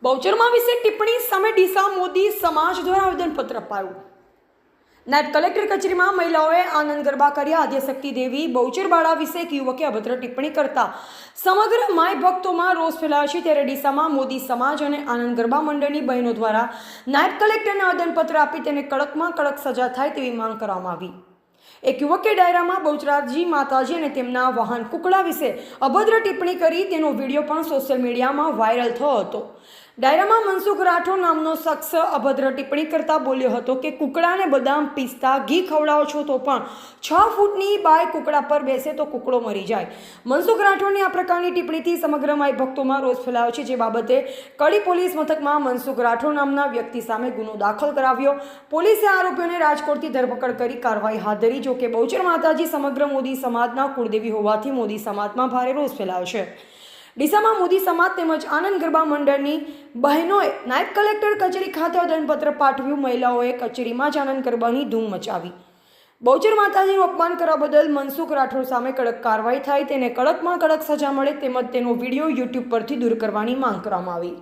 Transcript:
બહુચરમાં વિશે ટિપ્પણી સામે ડીસા મોદી સમાજ દ્વારા આવેદનપત્ર અપાયું। નાયબ કલેક્ટર કચેરીમાં મહિલાઓએ આનંદ ગરબા કર્યા। આદ્યશક્તિ દેવી બહુચરબાળા વિશે એક યુવકે અભદ્ર ટિપ્પણી કરતા સમગ્ર માય ભક્તોમાં રોષ ફેલાયો છે। ત્યારે ડીસામાં મોદી સમાજ અને આનંદ ગરબા મંડળની બહેનો દ્વારા નાયબ કલેક્ટરને આવેદનપત્ર આપી તેને કડકમાં કડક સજા થાય તેવી માંગ કરવામાં આવી। એક યુવકે ડાયરામાં બહુચરાજી માતાજી અને તેમના વાહન કુકડા વિશે અભદ્ર ટિપ્પણી કરી તેનો વિડીયો પણ સોશિયલ મીડિયામાં વાયરલ થયો હતો। ડાયરામાં મનસુખ રાઠોડ નામનો શખ્સ અભદ્ર ટિપ્પણી કરતા બોલ્યો હતો કે કુકડાને બદામ પિસ્તા ઘી ખવડાવો છો તો પણ 6 ફૂટની બાય કુકડા પર બેસે તો કુકડો મરી જાય। મનસુખ રાઠોડની આ પ્રકારની ટિપ્પણીથી સમગ્ર માય ભક્તોમાં રોષ ફેલાયો છે, જે બાબતે કડી પોલીસ મથકમાં મનસુખ રાઠોડ નામના વ્યક્તિ સામે ગુનો દાખલ કરાવ્યો। પોલીસે આરોપીઓને રાજકોટથી ધરપકડ કરી કાર્યવાહી હાથ ધરી। જોકે બહુચર માતાજી સમગ્ર મોદી સમાજના કુળદેવી હોવાથી મોદી સમાજમાં ભારે રોષ ફેલાયો છે। ડીસામાં મોદી સમાજ તેમજ આનંદ ગરબા મંડળની બહેનોએ નાયબ કલેક્ટર કચેરી ખાતે આવેદનપત્ર પાઠવ્યું। મહિલાઓએ કચેરીમાં જ આનંદ ગરબાની ધૂમ મચાવી। બહુચર માતાજીનું અપમાન કરવા બદલ મનસુખ રાઠોડ સામે કડક કાર્યવાહી થાય, તેને કડકમાં કડક સજા મળે તેમજ તેનો વિડીયો યુટ્યુબ પરથી દૂર કરવાની માંગ કરવામાં આવી।